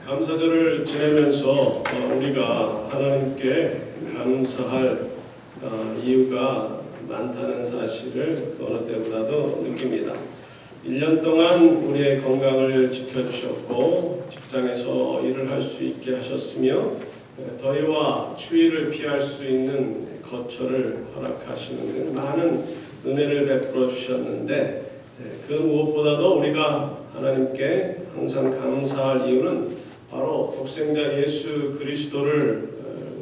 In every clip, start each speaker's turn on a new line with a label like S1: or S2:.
S1: 감사절을 지내면서 우리가 하나님께 감사할 이유가 많다는 사실을 그 어느 때보다도 느낍니다. 1년 동안 우리의 건강을 지켜주셨고 직장에서 일을 할 수 있게 하셨으며 더위와 추위를 피할 수 있는 거처를 허락하시는 많은 은혜를 베풀어 주셨는데 그 무엇보다도 우리가 하나님께 항상 감사할 이유는 바로 독생자 예수 그리스도를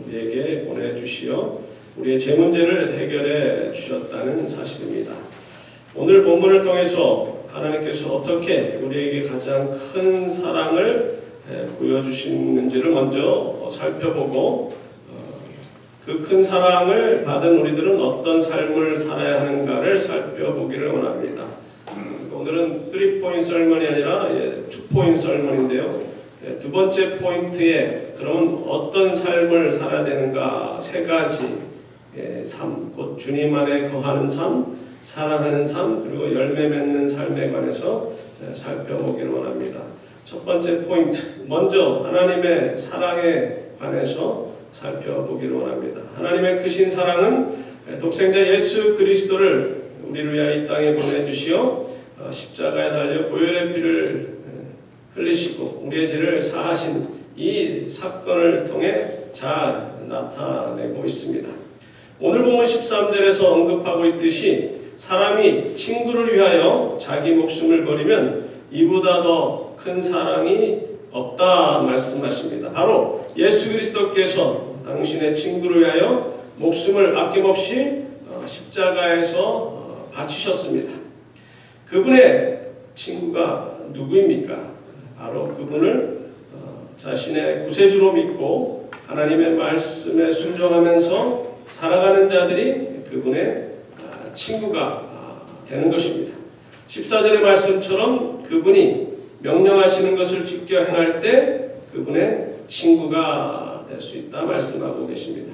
S1: 우리에게 보내주시어 우리의 제 문제를 해결해 주셨다는 사실입니다. 오늘 본문을 통해서 하나님께서 어떻게 우리에게 가장 큰 사랑을 보여주시는지를 먼저 살펴보고 그 큰 사랑을 받은 우리들은 어떤 삶을 살아야 하는가를 살펴보기를 원합니다. 오늘은 3포인트 설문이 아니라 2포인트 설문인데요. 두 번째 포인트에 그러면 어떤 삶을 살아야 되는가 세 가지 삶, 곧 주님 안에 거하는 삶, 사랑하는 삶, 그리고 열매 맺는 삶에 관해서 살펴보기를 원합니다. 첫 번째 포인트, 먼저 하나님의 사랑에 관해서 살펴보기를 원합니다. 하나님의 크신 사랑은 독생자 예수 그리스도를 우리를 위하여 이 땅에 보내주시어 십자가에 달려 보혈의 피를 흘리시고 우리의 죄를 사하신 이 사건을 통해 잘 나타내고 있습니다. 오늘 본문 13절에서 언급하고 있듯이 사람이 친구를 위하여 자기 목숨을 버리면 이보다 더 큰 사랑이 없다 말씀하십니다. 바로 예수 그리스도께서 당신의 친구를 위하여 목숨을 아낌없이 십자가에서 바치셨습니다. 그분의 친구가 누구입니까? 바로 그분을 자신의 구세주로 믿고 하나님의 말씀에 순종하면서 살아가는 자들이 그분의 친구가 되는 것입니다. 14절의 말씀처럼 그분이 명령하시는 것을 지켜 행할 때 그분의 친구가 될 수 있다 말씀하고 계십니다.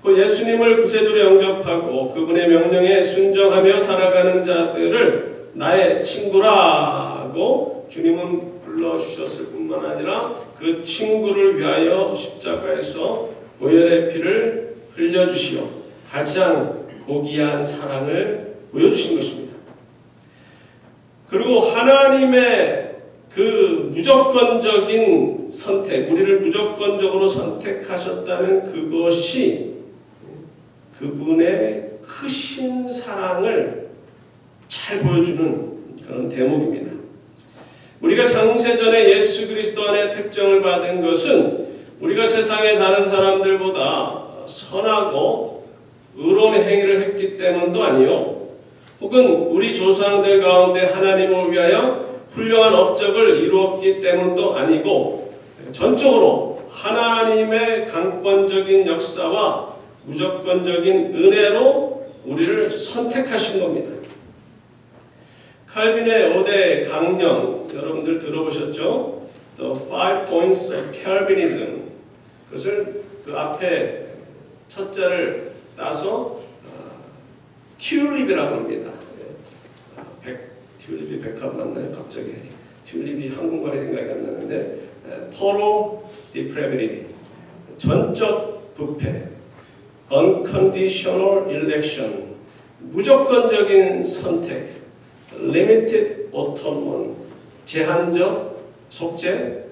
S1: 그 예수님을 구세주로 영접하고 그분의 명령에 순종하며 살아가는 자들을 나의 친구라고 주님은 불러주셨을 뿐만 아니라 그 친구를 위하여 십자가에서 보혈의 피를 흘려주시어 가장 고귀한 사랑을 보여주신 것입니다. 그리고 하나님의 그 무조건적인 선택, 우리를 무조건적으로 선택하셨다는 그것이 그분의 크신 사랑을 잘 보여주는 그런 대목입니다. 우리가 창세전에 예수 그리스도 안에 특정을 받은 것은 우리가 세상의 다른 사람들보다 선하고 의로운 행위를 했기 때문도 아니요, 혹은 우리 조상들 가운데 하나님을 위하여 훌륭한 업적을 이루었기 때문도 아니고 전적으로 하나님의 강권적인 역사와 무조건적인 은혜로 우리를 선택하신 겁니다. 칼빈의 5대 강령 여러분들 들어보셨죠? The 5 Points of Calvinism. 그것을 그 앞에 첫자를 따서 튤립이라고 합니다. 튤립이 백합 맞나요? 갑자기 튤립이 한국말이 생각이 안 나는데 Total Depravity, 전적 부패, Unconditional Election, 무조건적인 선택, Limited Atonement, 제한적 속죄.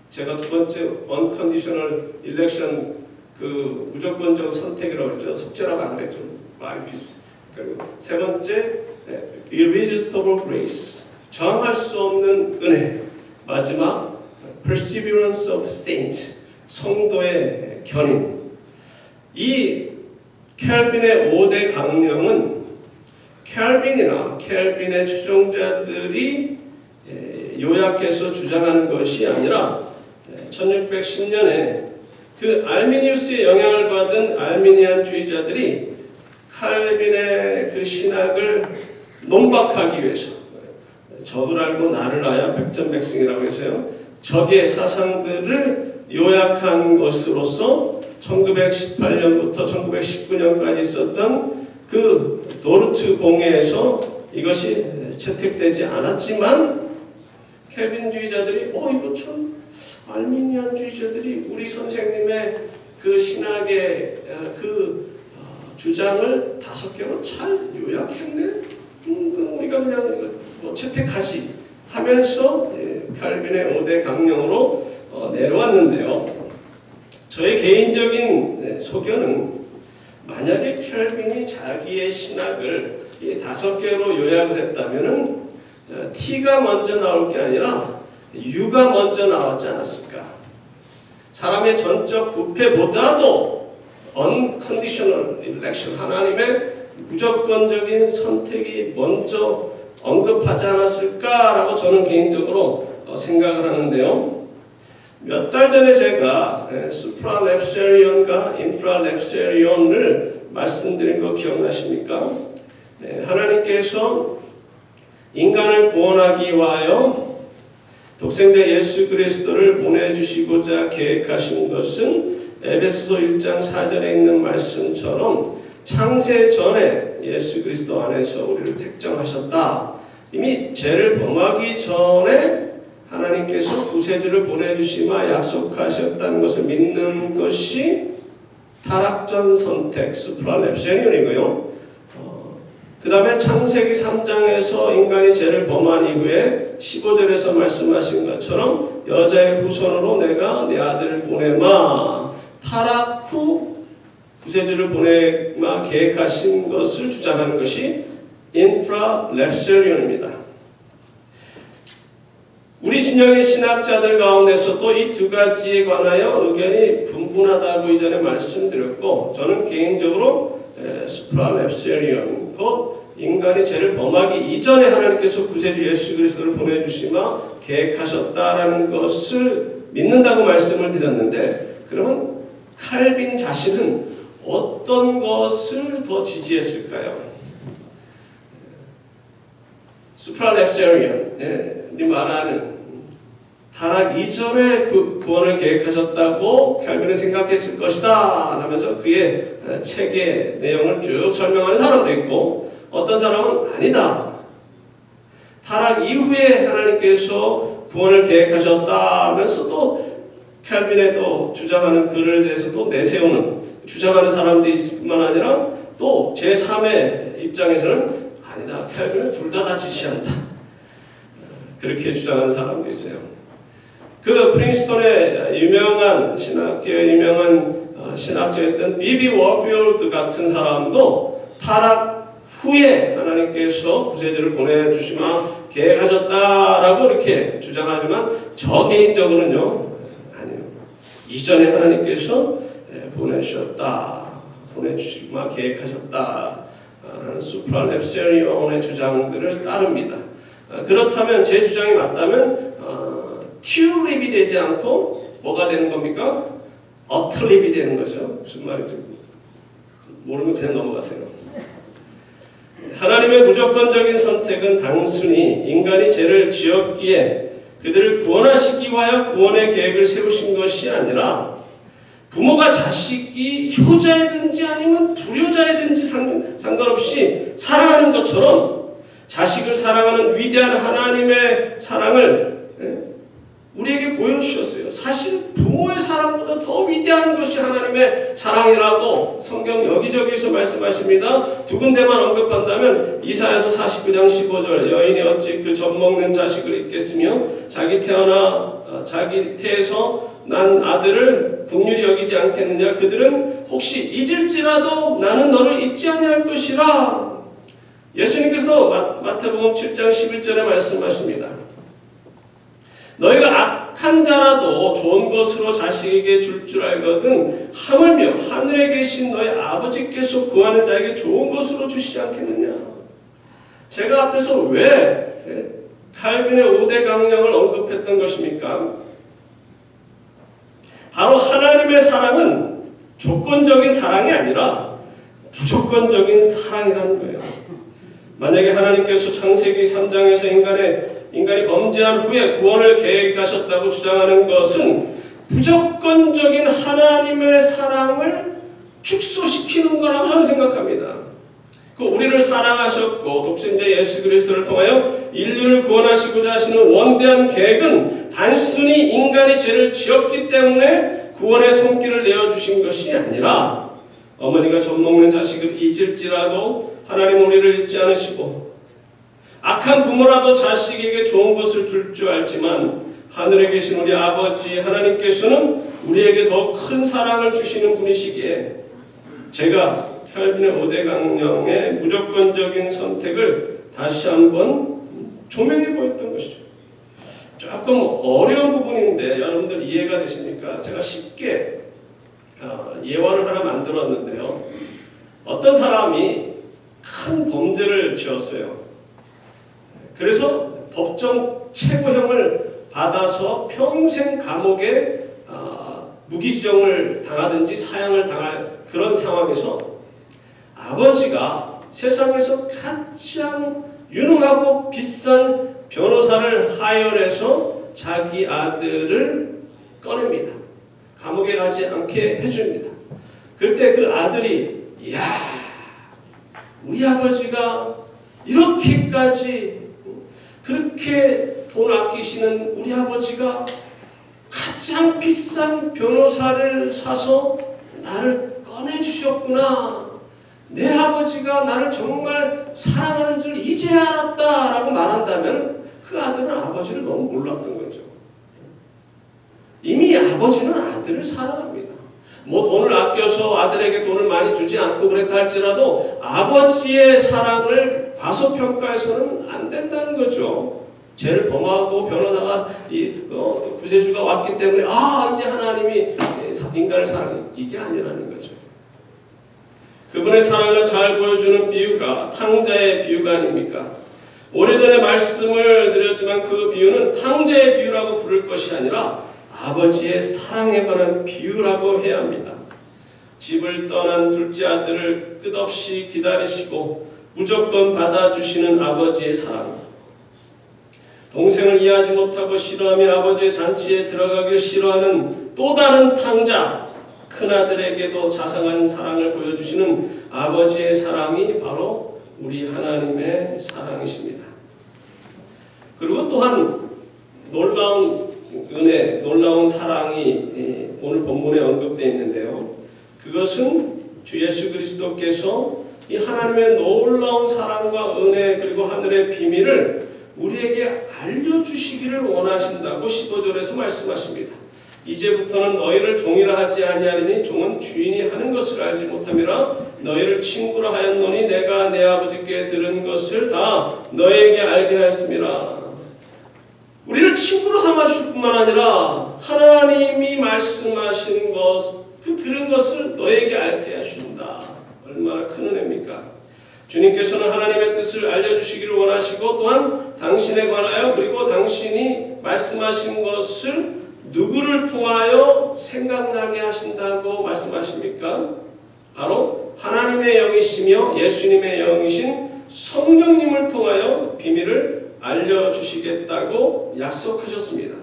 S1: 제가 두 번째 Unconditional Election 그 무조건적 선택이라고 했죠. 속죄라고 안 그랬죠. 많이 비슷해요. 그리고 세 번째 Irresistible Grace, 저항할 수 없는 은혜. 마지막 Perseverance of Saints, 성도의 견인. 이 켈빈의 5대 강령은 켈빈이나 켈빈의 추종자들이 요약해서 주장하는 것이 아니라 1610년에 그 알미니우스의 영향을 받은 알미니안주의자들이 칼빈의 그 신학을 논박하기 위해서 적을 알고 나를 아야 백전백승이라고 해서요, 적의 사상들을 요약한 것으로서 1918년부터 1919년까지 있었던 그 도르트 공회에서 이것이 채택되지 않았지만 켈빈주의자들이 이거 참 알미니안주의자들이 우리 선생님의 그 신학의 주장을 5개로 잘 요약했네. 우리가 그냥 채택하지 하면서 칼빈의 5대 강령으로 내려왔는데요. 저의 개인적인 소견은 만약에 켈빈이 자기의 신학을 5개로 요약을 했다면은 T가 먼저 나올 게 아니라 U가 먼저 나왔지 않았을까. 사람의 전적 부패보다도 unconditional election, 하나님의 무조건적인 선택이 먼저 언급하지 않았을까라고 저는 개인적으로 생각을 하는데요. 몇 달 전에 제가 수프라랩세리온과 인프라랩세리온을 말씀드린 거 기억나십니까? 하나님께서 인간을 구원하기 위하여 독생자 예수 그리스도를 보내주시고자 계획하신 것은 에베소서 1장 4절에 있는 말씀처럼 창세 전에 예수 그리스도 안에서 우리를 택정하셨다. 이미 죄를 범하기 전에 하나님께서 구세주를 보내주시마 약속하셨다는 것을 믿는 것이 타락전 선택, 수프라랩세리온이고요. 그 다음에 창세기 3장에서 인간이 죄를 범한 이후에 15절에서 말씀하신 것처럼 여자의 후손으로 내가 내 아들을 보내마, 타락 후 구세주를 보내마 계획하신 것을 주장하는 것이 인프라랩세리온입니다. 우리 진영의 신학자들 가운데서도 이 두 가지에 관하여 의견이 분분하다고 이전에 말씀드렸고, 저는 개인적으로 수프라랩세리온, 곧 인간이 죄를 범하기 이전에 하나님께서 구세주 예수 그리스도를 보내주시마 계획하셨다라는 것을 믿는다고 말씀을 드렸는데, 그러면 칼빈 자신은 어떤 것을 더 지지했을까요? 수프라랩세리온이 말하는 타락 이전에 구원을 계획하셨다고 칼빈은 생각했을 것이다 하면서 그의 책의 내용을 쭉 설명하는 사람도 있고, 어떤 사람은 아니다, 타락 이후에 하나님께서 구원을 계획하셨다 하면서 또 칼빈의 또 주장하는 글을 대해서 또 내세우는, 주장하는 사람들이 있을 뿐만 아니라 또 제3의 입장에서는 아니다, 칼빈은 둘 다 지지한다, 그렇게 주장하는 사람도 있어요. 그 프린스턴의 유명한 신학계의 유명한 신학자였던 비비 워필드 같은 사람도 타락 후에 하나님께서 구세주를 보내주시마 계획하셨다라고 이렇게 주장하지만, 저 개인적으로는요, 아니요, 이전에 하나님께서 보내주시마 계획하셨다 라는 수프라랩세리온의 주장들을 따릅니다. 그렇다면 제 주장이 맞다면 튤립이 되지 않고 뭐가 되는 겁니까? 어틀립이 되는 거죠. 무슨 말인지 모르면 그냥 넘어가세요. 하나님의 무조건적인 선택은 단순히 인간이 죄를 지었기에 그들을 구원하시기 위하여 구원의 계획을 세우신 것이 아니라, 부모가 자식이 효자이든지 아니면 불효자이든지 상관없이 사랑하는 것처럼 자식을 사랑하는 위대한 하나님의 사랑을 우리에게 보여주셨어요. 사실 부모의 사랑보다 더 위대한 것이 하나님의 사랑이라고 성경 여기저기서 말씀하십니다. 두 군데만 언급한다면 이사야서 49장 15절, 여인이 어찌 그 젖먹는 자식을 잊겠으며 자기 태에서 난 아들을 긍휼히 여기지 않겠느냐. 그들은 혹시 잊을지라도 나는 너를 잊지 아니할 것이라. 예수님께서도 마태복음 7장 11절에 말씀하십니다. 너희가 악한 자라도 좋은 것으로 자식에게 줄 줄 알거든 하물며 하늘에 계신 너희 아버지께서 구하는 자에게 좋은 것으로 주시지 않겠느냐. 제가 앞에서 왜 칼빈의 5대 강령을 언급했던 것입니까? 바로 하나님의 사랑은 조건적인 사랑이 아니라 무조건적인 사랑이라는 거예요. 만약에 하나님께서 창세기 3장에서 인간이 범죄한 후에 구원을 계획하셨다고 주장하는 것은 무조건적인 하나님의 사랑을 축소시키는 거라고 저는 생각합니다. 그 우리를 사랑하셨고 독생자 예수 그리스도를 통하여 인류를 구원하시고자 하시는 원대한 계획은 단순히 인간이 죄를 지었기 때문에 구원의 손길을 내어주신 것이 아니라 어머니가 젖 먹는 자식을 잊을지라도 하나님 우리를 잊지 않으시고 악한 부모라도 자식에게 좋은 것을 줄 줄 알지만 하늘에 계신 우리 아버지 하나님께서는 우리에게 더 큰 사랑을 주시는 분이시기에 제가 켈빈의 5대 강령의 무조건적인 선택을 다시 한번 조명해 보였던 것이죠. 조금 어려운 부분인데 여러분들 이해가 되십니까? 제가 쉽게 예화를 하나 만들었는데요. 어떤 사람이 큰 범죄를 지었어요. 그래서 법정 최고형을 받아서 평생 감옥에 무기지정을 당하든지 사형을 당할 그런 상황에서 아버지가 세상에서 가장 유능하고 비싼 변호사를 하열해서 자기 아들을 꺼냅니다. 감옥에 가지 않게 해줍니다. 그때 그 아들이 이야 우리 아버지가 이렇게까지 그렇게 돈 아끼시는 우리 아버지가 가장 비싼 변호사를 사서 나를 꺼내주셨구나. 내 아버지가 나를 정말 사랑하는 줄 이제 알았다라고 말한다면 그 아들은 아버지를 너무 몰랐던 거죠. 이미 아버지는 아들을 사랑합니다. 뭐 돈을 아껴서 아들에게 돈을 많이 주지 않고 그랬다 할지라도 아버지의 사랑을 과소평가해서는 안 된다는 거죠. 죄를 범하고 변호사가 구세주가 왔기 때문에 이제 하나님이 인간을 사랑해 이게 아니라는 거죠. 그분의 사랑을 잘 보여주는 비유가 탕자의 비유가 아닙니까? 오래전에 말씀을 드렸지만 그 비유는 탕자의 비유라고 부를 것이 아니라 아버지의 사랑에 관한 비유라고 해야 합니다. 집을 떠난 둘째 아들을 끝없이 기다리시고 무조건 받아주시는 아버지의 사랑. 동생을 이해하지 못하고 싫어하며 아버지의 잔치에 들어가길 싫어하는 또 다른 탕자, 큰아들에게도 자상한 사랑을 보여주시는 아버지의 사랑이 바로 우리 하나님의 사랑이십니다. 그리고 또한 놀라운 은혜, 놀라운 사랑이 오늘 본문에 언급되어 있는데요. 그것은 주 예수 그리스도께서 이 하나님의 놀라운 사랑과 은혜 그리고 하늘의 비밀을 우리에게 알려주시기를 원하신다고 15절에서 말씀하십니다. 이제부터는 너희를 종이라 하지 아니하리니 종은 주인이 하는 것을 알지 못함이라 너희를 친구라 하였노니 내가 내 아버지께 들은 것을 다 너희에게 알게 하였음이라. 우리를 친구로 삼아줄 뿐만 아니라 하나님이 말씀하신 것, 그 들은 것을 너희에게 알게 하신다. 얼마나 큰 은혜입니까? 주님께서는 하나님의 뜻을 알려주시기를 원하시고 또한 당신에 관하여 그리고 당신이 말씀하신 것을 누구를 통하여 생각나게 하신다고 말씀하십니까? 바로 하나님의 영이시며 예수님의 영이신 성령님을 통하여 비밀을 알려주시겠다고 약속하셨습니다.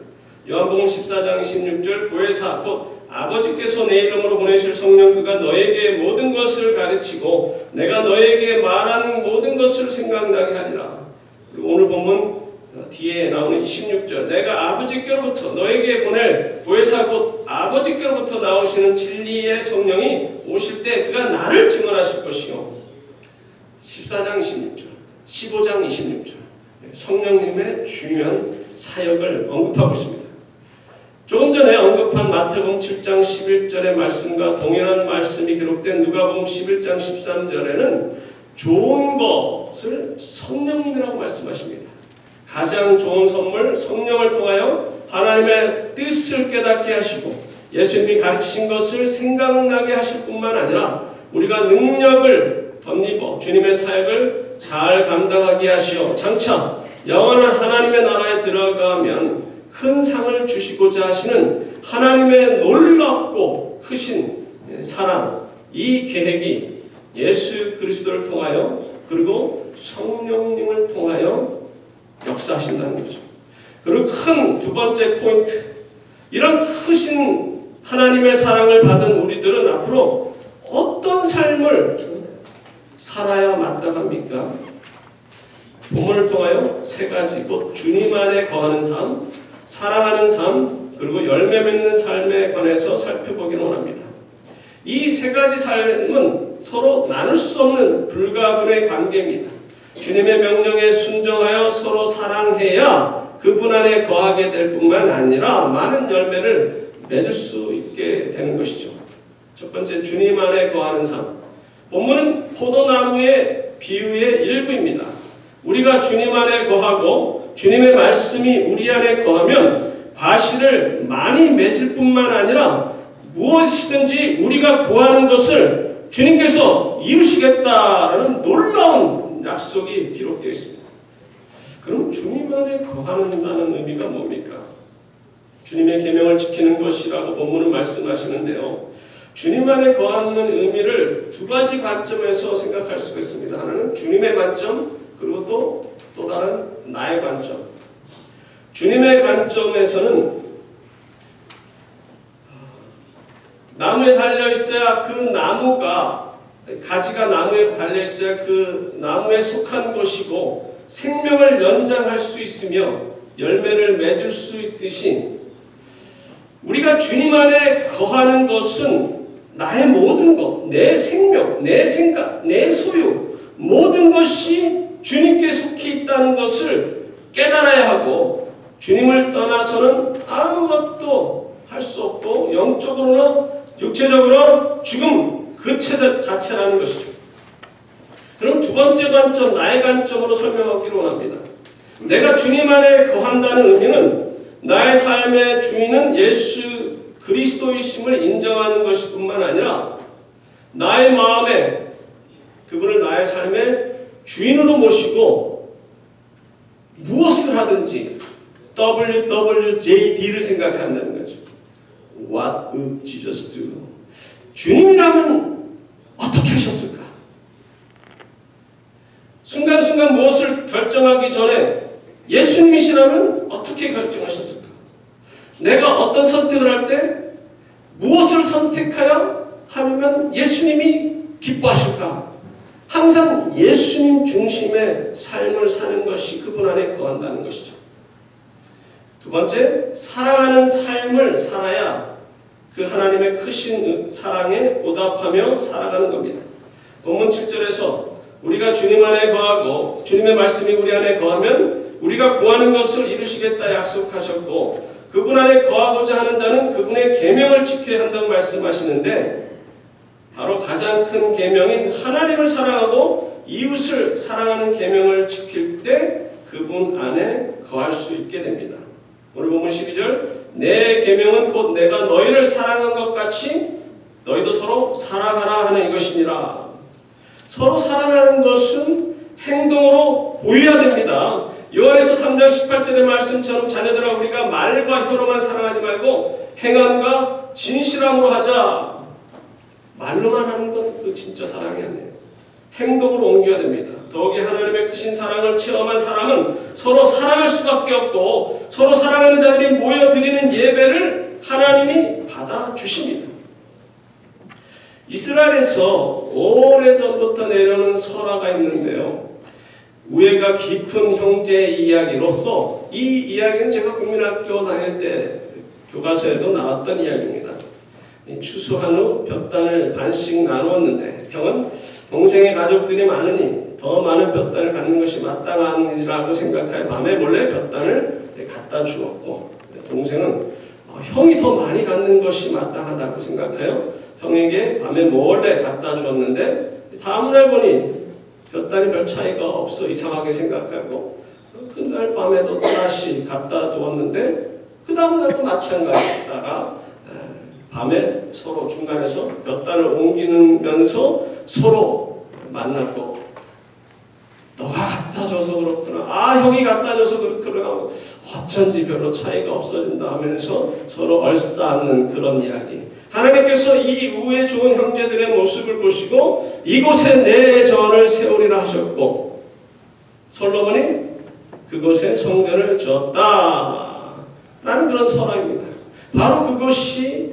S1: 요한복음 14장 16절 보혜사 곧 아버지께서 내 이름으로 보내실 성령 그가 너에게 모든 것을 가르치고 내가 너에게 말한 모든 것을 생각나게 하리라. 그리고 오늘 본문 뒤에 나오는 26절 내가 아버지께로부터 너에게 보낼 보혜사 곧 아버지께로부터 나오시는 진리의 성령이 오실 때 그가 나를 증언하실 것이요. 14장 26절 15장 26절 성령님의 중요한 사역을 언급하고 있습니다. 조금 전에 언급한 마태복음 7장 11절의 말씀과 동일한 말씀이 기록된 누가복음 11장 13절에는 좋은 것을 성령님이라고 말씀하십니다. 가장 좋은 선물 성령을 통하여 하나님의 뜻을 깨닫게 하시고 예수님이 가르치신 것을 생각나게 하실 뿐만 아니라 우리가 능력을 덧입어 주님의 사역을 잘 감당하게 하시어 장차 영원한 하나님의 나라에 들어가면 큰 상을 주시고자 하시는 하나님의 놀랍고 크신 사랑, 이 계획이 예수 그리스도를 통하여 그리고 성령님을 통하여 역사하신다는 거죠. 그리고 큰 두 번째 포인트, 이런 크신 하나님의 사랑을 받은 우리들은 앞으로 어떤 삶을 살아야 마땅합니까? 본문을 통하여 세 가지, 곧 주님 안에 거하는 삶, 사랑하는 삶, 그리고 열매 맺는 삶에 관해서 살펴보기를 원합니다. 이 세 가지 삶은 서로 나눌 수 없는 불가분의 관계입니다. 주님의 명령에 순종하여 서로 사랑해야 그분 안에 거하게 될 뿐만 아니라 많은 열매를 맺을 수 있게 되는 것이죠. 첫 번째, 주님 안에 거하는 삶. 본문은 포도나무의 비유의 일부입니다. 우리가 주님 안에 거하고 주님의 말씀이 우리 안에 거하면 과실을 많이 맺을 뿐만 아니라 무엇이든지 우리가 구하는 것을 주님께서 이루시겠다라는 놀라운 약속이 기록되어 있습니다. 그럼 주님 안에 거하는다는 의미가 뭡니까? 주님의 계명을 지키는 것이라고 본문은 말씀하시는데요. 주님 안에 거하는 의미를 두 가지 관점에서 생각할 수가 있습니다. 하나는 주님의 관점, 그리고 또 다른 나의 관점. 주님의 관점에서는 나무에 달려 있어야 그 나무가, 가지가 나무에 달려 있어야 그 나무에 속한 것이고 생명을 연장할 수 있으며 열매를 맺을 수 있듯이 우리가 주님 안에 거하는 것은 나의 모든 것, 내 생명, 내 생각, 내 소유, 모든 것이 주님께 속해 있다는 것을 깨달아야 하고 주님을 떠나서는 아무것도 할 수 없고 영적으로나 육체적으로 죽음 그 자체라는 것이죠. 그럼 두 번째 관점, 나의 관점으로 설명하기로 원합니다. 내가 주님 안에 거한다는 의미는 나의 삶의 주인은 예수 그리스도이심을 인정하는 것일 뿐만 아니라 나의 마음에 그분을 나의 삶의 주인으로 모시고 무엇을 하든지 WWJD를 생각한다는 거죠. What would Jesus do? 주님이라면 어떻게 하셨을까? 순간순간 무엇을 결정하기 전에 예수님이시라면 어떻게 결정하셨을까? 내가 어떤 선택을 할 때 무엇을 선택하여 하면 예수님이 기뻐하실까? 항상 예수님 중심의 삶을 사는 것이 그분 안에 거한다는 것이죠. 두 번째, 사랑하는 삶을 살아야 그 하나님의 크신 사랑에 보답하며 살아가는 겁니다. 본문 7절에서 우리가 주님 안에 거하고 주님의 말씀이 우리 안에 거하면 우리가 구하는 것을 이루시겠다 약속하셨고 그분 안에 거하고자 하는 자는 그분의 계명을 지켜야 한다고 말씀하시는데 바로 가장 큰 계명인 하나님을 사랑하고 이웃을 사랑하는 계명을 지킬 때 그분 안에 거할 수 있게 됩니다. 오늘 본문 12절 내 계명은 곧 내가 너희를 사랑한 것 같이 너희도 서로 사랑하라 하는 이것이니라. 서로 사랑하는 것은 행동으로 보여야 됩니다. 요한에서 3장 18절의 말씀처럼 자녀들아 우리가 말과 혀로만 사랑하지 말고 행함과 진실함으로 하자. 말로만 하는 건 그 진짜 사랑이 아니에요. 행동으로 옮겨야 됩니다. 더욱이 하나님의 크신 사랑을 체험한 사람은 서로 사랑할 수밖에 없고 서로 사랑하는 자들이 모여 드리는 예배를 하나님이 받아주십니다. 이스라엘에서 오래전부터 내려오는 설화가 있는데요. 우애가 깊은 형제의 이야기로서 이 이야기는 제가 국민학교 다닐 때 교과서에도 나왔던 이야기입니다. 추수한 후 볕단을 반씩 나누었는데 형은 동생의 가족들이 많으니 더 많은 볕단을 갖는 것이 마땅하니라고 생각하여 밤에 몰래 볕단을 갖다 주었고 동생은 형이 더 많이 갖는 것이 마땅하다고 생각하여 형에게 밤에 몰래 갖다 주었는데 다음날 보니 볕단이 별 차이가 없어 이상하게 생각하고 그날 밤에도 다시 갖다 두었는데 그 다음날도 마찬가지였다가 밤에 서로 중간에서 볕단을 옮기면서 서로 만났고 너가 갖다 줘서 그렇구나. 형이 갖다 줘서 그렇구나. 어쩐지 별로 차이가 없어진다 하면서 서로 얼싸안는 그런 이야기. 하나님께서 이 우애 좋은 형제들의 모습을 보시고 이곳에 내 전을 세우리라 하셨고 솔로몬이 그곳에 성전을 지었다 라는 그런 설화입니다. 바로 그것이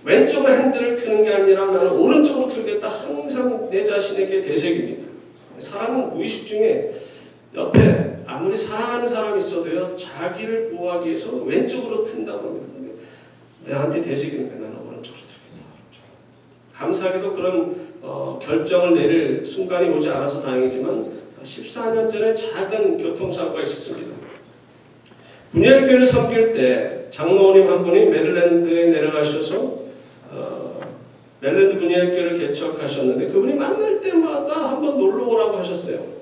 S1: 왼쪽으로 핸들을 트는 게 아니라 나는 오른쪽으로 틀겠다. 항상 내 자신에게 대색입니다. 사람은 무의식 중에 옆에 아무리 사랑하는 사람이 있어도요, 자기를 보호하기 위해서 왼쪽으로 튼다고 합니다. 내한테 대색이니까 나는 오른쪽으로 틀겠다. 감사하게도 그런 결정을 내릴 순간이 오지 않아서 다행이지만 14년 전에 작은 교통사고가 있었습니다. 분열교를 섬길 때 장로님 한 분이 메릴랜드에 내려가셔서 메릴랜드 분열교를 개척하셨는데 그분이 만날 때마다 한번 놀러 오라고 하셨어요.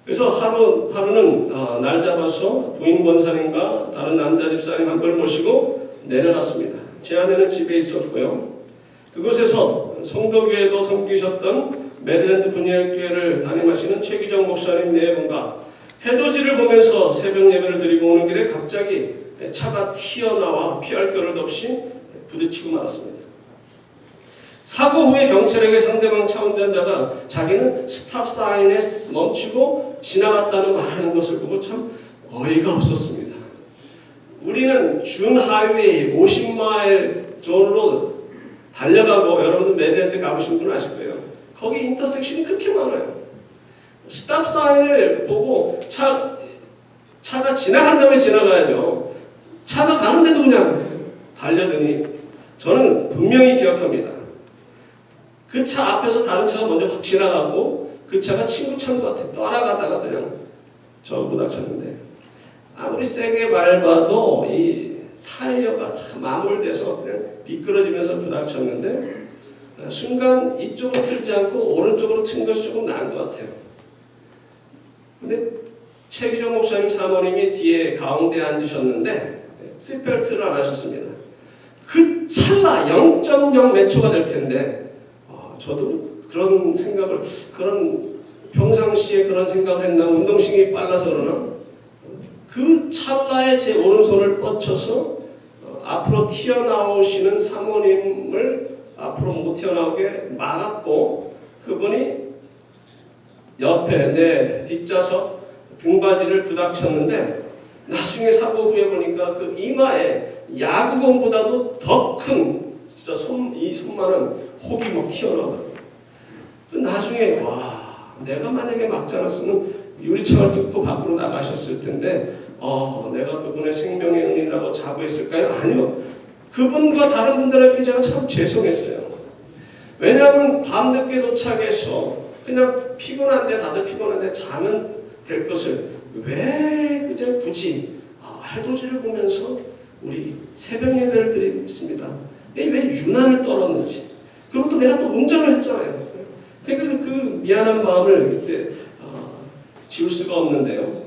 S1: 그래서 하루는 날 잡아서 부인 권사님과 다른 남자 집사님 한 분을 모시고 내려갔습니다. 제 아내는 집에 있었고요. 그곳에서 성도교회도 섬기셨던 메릴랜드 분열교회를 담임하시는 최기정 목사님 네 분과 해돋이를 보면서 새벽 예배를 드리고 오는 길에 갑자기 차가 튀어나와 피할 겨를도 없이 부딪히고 말았습니다. 사고 후에 경찰에게 상대방 차 운전자가 자기는 스탑 사인에 멈추고 지나갔다는 말하는 것을 보고 참 어이가 없었습니다. 우리는 준 하이웨이 50마일 존으로 달려가고, 여러분들 메릴랜드 가보신 분은 아실 거예요. 거기 인터섹션이 그렇게 많아요. 스탑 사인을 보고 차가 지나간다면 지나가야죠. 차가 가는데도 그냥 달려드니 저는 분명히 기억합니다. 그 차 앞에서 다른 차가 먼저 확 지나가고 그 차가 친구 차인 것 같아. 따라가다가 그냥 저 부닥쳤는데 아무리 세게 밟아도 이 타이어가 다 마몰돼서 그냥 미끄러지면서 부닥쳤는데 순간 이쪽으로 틀지 않고 오른쪽으로 튼 것이 조금 나은 것 같아요. 근데 최기정 목사님 사모님이 뒤에 가운데 앉으셨는데 시트벨트를 안 하셨습니다. 그 찰나 0.0 몇 초가 될 텐데 저도 그런 생각을, 그런 평상시에 그런 생각을 했나, 운동신경이 빨라서 그러나 그 찰나에 제 오른손을 뻗쳐서 앞으로 튀어나오시는 사모님을 앞으로 못 튀어나오게 막았고, 그분이 옆에 내 뒷좌석 등받이를 부닥쳤는데 나중에 사고 후에 보니까 그 이마에 야구공보다도 더 큰 진짜 이 손만한 혹이 막 튀어나와요. 나중에 와, 내가 만약에 막지 않았으면 유리창을 뚫고 밖으로 나가셨을 텐데 내가 그분의 생명의 은이라고 자부했을까요? 아니요. 그분과 다른 분들에게 제가 참 죄송했어요. 왜냐하면 밤늦게 도착해서 그냥 피곤한데, 다들 피곤한데 자면 될 것을 왜 그저 굳이 해돋이를 보면서 우리 새벽 예배를 드리겠습니다. 왜 유난을 떨었는지. 그리고 또 내가 또 운전을 했잖아요. 그러니까 그 미안한 마음을 그때 지울 수가 없는데요.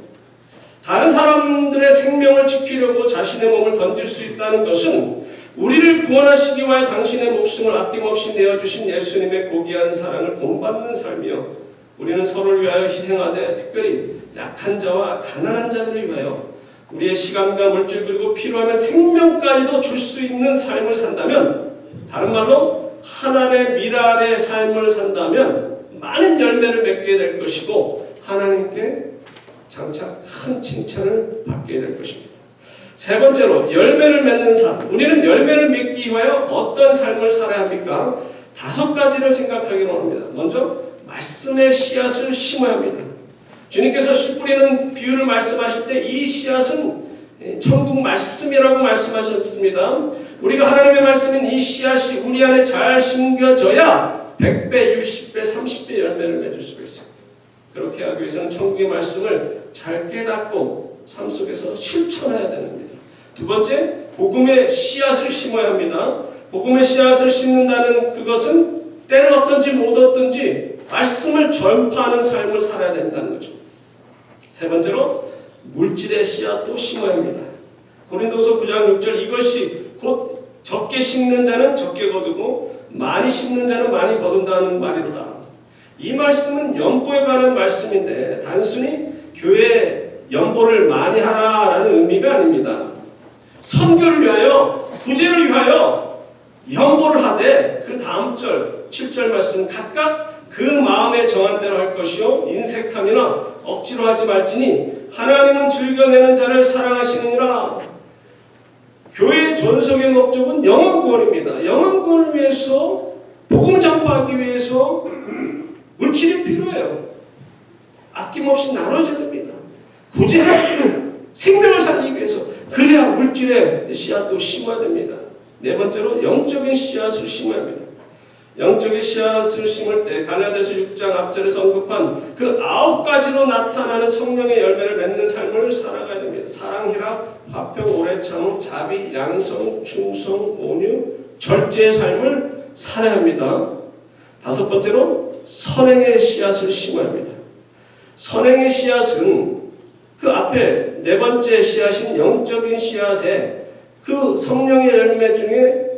S1: 다른 사람들의 생명을 지키려고 자신의 몸을 던질 수 있다는 것은 우리를 구원하시기 위하여 당신의 목숨을 아낌없이 내어주신 예수님의 고귀한 사랑을 본받는 삶이요, 우리는 서로를 위하여 희생하되 특별히 약한 자와 가난한 자들을 위하여 우리의 시간과 물질 그리고 필요하면 생명까지도 줄 수 있는 삶을 산다면, 다른 말로 하나님의 미랄의 삶을 산다면 많은 열매를 맺게 될 것이고 하나님께 장차 큰 칭찬을 받게 될 것입니다. 세 번째로, 열매를 맺는 삶. 우리는 열매를 맺기 위하여 어떤 삶을 살아야 합니까? 5가지를 생각하기로 합니다. 먼저 말씀의 씨앗을 심어야 합니다. 주님께서 씨 뿌리는 비유를 말씀하실 때 이 씨앗은 천국 말씀이라고 말씀하셨습니다. 우리가 하나님의 말씀인 이 씨앗이 우리 안에 잘 심겨져야 100배, 60배, 30배 열매를 맺을 수가 있습니다. 그렇게 하기 위해서는 천국의 말씀을 잘 깨닫고 삶 속에서 실천해야 됩니다. 두 번째, 복음의 씨앗을 심어야 합니다. 복음의 씨앗을 심는다는 그것은 때를 얻든지 못 얻든지 말씀을 전파하는 삶을 살아야 된다는 거죠. 세 번째로, 물질의 씨앗도 심어야 합니다. 고린도서 9장 6절, 이것이 곧 적게 심는 자는 적게 거두고 많이 심는 자는 많이 거둔다는 말이로다. 이 말씀은 연보에 관한 말씀인데 단순히 교회 연보를 많이 하라라는 의미가 아닙니다. 선교를 위하여, 구제를 위하여 연보를 하되 그 다음 절 7절 말씀, 각각 그 마음에 정한 대로 할 것이요 인색함이나 억지로 하지 말지니 하나님은 즐겨내는 자를 사랑하시느니라. 교회의 전속의 목적은 영혼 구원입니다. 영혼 구원을 위해서 복음 전파하기 위해서 물질이 필요해요. 아낌없이 나눠져야 됩니다. 구제해야 됩니다. 생명을 살리기 위해서. 그래야 물질의 씨앗도 심어야 됩니다. 네 번째로 영적인 씨앗을 심어야 합니다. 영적인 씨앗을 심을 때 갈라디아서 6장 앞절에서 언급한 그 9가지로 나타나는 성령의 열매를 맺는 삶을 살아가야 됩니다. 사랑, 희락, 화평, 오래 참음, 자비, 양성, 충성, 온유, 절제의 삶을 살아야 합니다. 다섯 번째로 선행의 씨앗을 심어야 합니다. 선행의 씨앗은 그 앞에 네 번째 씨앗인 영적인 씨앗에 그 성령의 열매 중에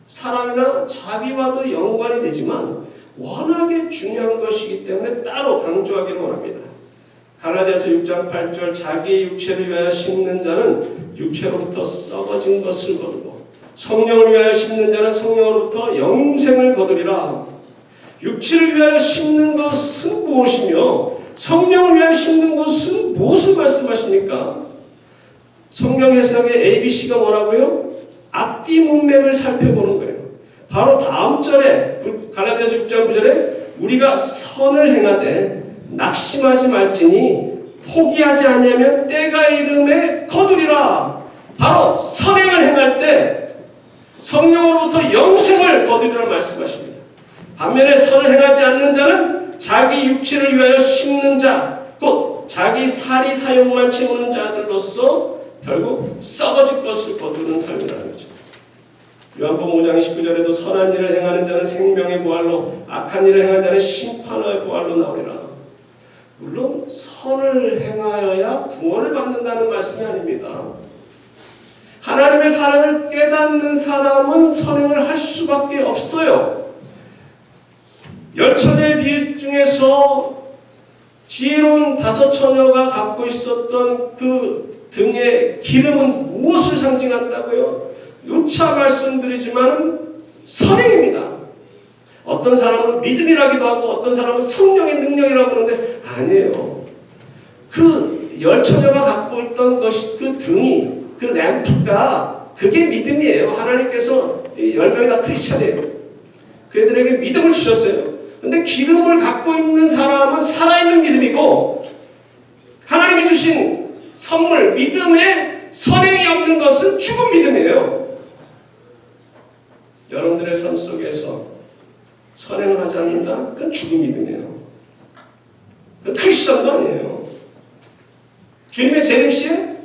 S1: 사랑이나 자비와도 연관이 되지만 워낙에 중요한 것이기 때문에 따로 강조하기를 원합니다. 갈라디아서 6장 8절 자기의 육체를 위하여 심는 자는 육체로부터 썩어진 것을 거두고 성령을 위하여 심는 자는 성령으로부터 영생을 거두리라. 육체를 위하여 심는 것은 무엇이며 성령을 위하여 심는 것은 무엇을 말씀하십니까? 성경 해석의 ABC가 뭐라고요? 앞뒤 문맥을 살펴보는 거예요. 바로 다음 절에 갈라디아서 6장 9절에 우리가 선을 행하되 낙심하지 말지니 포기하지 아니하면 때가 이름에 거두리라. 바로 선행을 행할 때 성령으로부터 영생을 거두리라 말씀하십니다. 반면에 선을 행하지 않는 자는 자기 육체를 위하여 심는 자, 곧 자기 살이 사용만 채우는 자들로서 결국 썩어질 것을 거두는 삶이라는 거죠. 요한복음 5장 19절에도 선한 일을 행하는 자는 생명의 부활로 악한 일을 행하는 자는 심판의 부활로 나오리라. 물론 선을 행하여야 구원을 받는다는 말씀이 아닙니다. 하나님의 사랑을 깨닫는 사람은 선행을 할 수밖에 없어요. 열처녀의 비유 중에서 지혜로운 다섯 처녀가 갖고 있었던 그 등의 기름은 무엇을 상징한다고요? 누차 말씀드리지만 선행입니다. 어떤 사람은 믿음이라기도 하고 어떤 사람은 성령의 능력이라고 하는데 아니에요. 그 열처녀가 갖고 있던 것이 그 등이 그 램프가 그게 믿음이에요. 하나님께서 10명이 다 크리스찬이에요. 그들에게 믿음을 주셨어요. 근데 기름을 갖고 있는 사람은 살아있는 믿음이고 하나님이 주신 선물 믿음에 선행이 없는 것은 죽은 믿음이에요. 여러분들의 삶 속에서 선행을 하지 않는다? 그건 죽은 믿음이에요. 그건 크리스천도 아니에요. 주님의 재림시에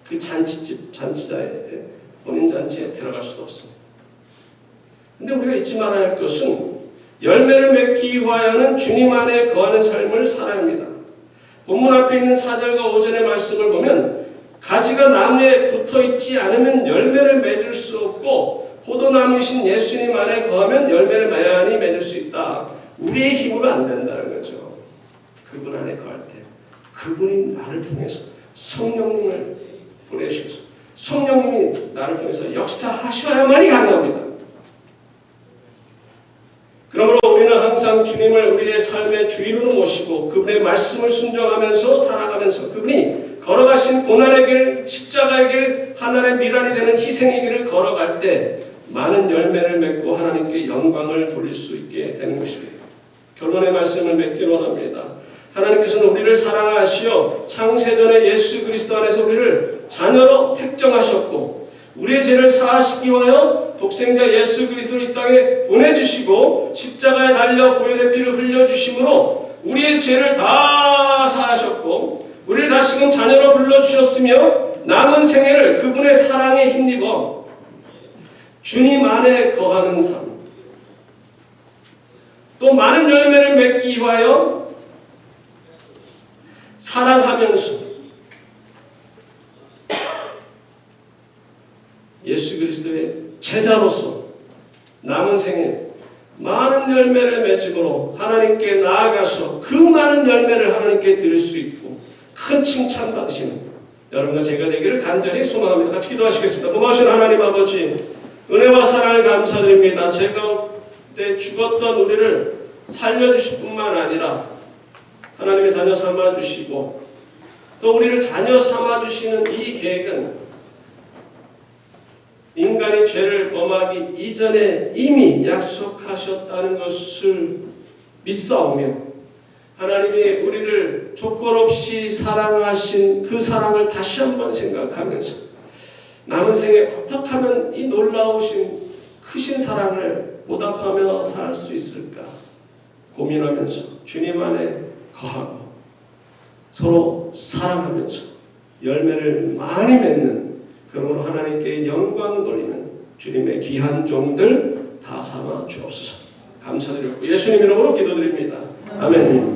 S1: 그 잔치자의 혼인잔치에 들어갈 수도 없습니다. 근데 우리가 잊지 말아야 할 것은 열매를 맺기 위하여는 주님 안에 거하는 삶을 살아야 합니다. 본문 앞에 있는 4절과 5절의 말씀을 보면 가지가 나무에 붙어있지 않으면 열매를 맺을 수 없고 포도나무이신 예수님 안에 거하면 열매를 많이 맺을 수 있다. 우리의 힘으로 안 된다는 거죠. 그분 안에 거할 때 그분이 나를 통해서 성령님을 보내셔서 성령님이 나를 통해서 역사하셔야만이 가능합니다. 그러므로 우리는 항상 주님을 우리의 삶의 주인으로 모시고 그분의 말씀을 순종하면서 살아가면서 그분이 걸어가신 고난의 길, 십자가의 길, 하나님의 미랄이 되는 희생의 길을 걸어갈 때 많은 열매를 맺고 하나님께 영광을 돌릴 수 있게 되는 것입니다. 결론의 말씀을 맺기로 합니다. 하나님께서는 우리를 사랑하시어 창세전에 예수 그리스도 안에서 우리를 자녀로 택정하셨고 우리의 죄를 사하시기 위하여 독생자 예수 그리스도를 이 땅에 보내주시고 십자가에 달려 보혈의 피를 흘려주심으로 우리의 죄를 다 사하셨고 우리를 다시금 자녀로 불러주셨으며 남은 생애를 그분의 사랑에 힘입어 주님 안에 거하는 삶, 또 많은 열매를 맺기 위하여 사랑하면서 예수 그리스도의 제자로서 남은 생에 많은 열매를 맺음으로 하나님께 나아가서 그 많은 열매를 하나님께 드릴 수 있고 큰 칭찬 받으시는 여러분과 제가 되기를 간절히 소망합니다. 같이 기도하시겠습니다. 고마우신 하나님 아버지, 은혜와 사랑을 감사드립니다. 제가 그때 죽었던 우리를 살려주실 뿐만 아니라 하나님의 자녀 삼아주시고 또 우리를 자녀 삼아주시는 이 계획은 인간이 죄를 범하기 이전에 이미 약속하셨다는 것을 믿사오며 하나님이 우리를 조건 없이 사랑하신 그 사랑을 다시 한번 생각하면서 남은 생에 어떻게 하면 이 놀라우신 크신 사랑을 보답하며 살 수 있을까 고민하면서 주님 안에 거하고 서로 사랑하면서 열매를 많이 맺는, 그러므로 하나님께 영광 돌리는 주님의 귀한 종들 다 삼아 주옵소서. 감사드리고 예수님 이름으로 기도드립니다. 아멘.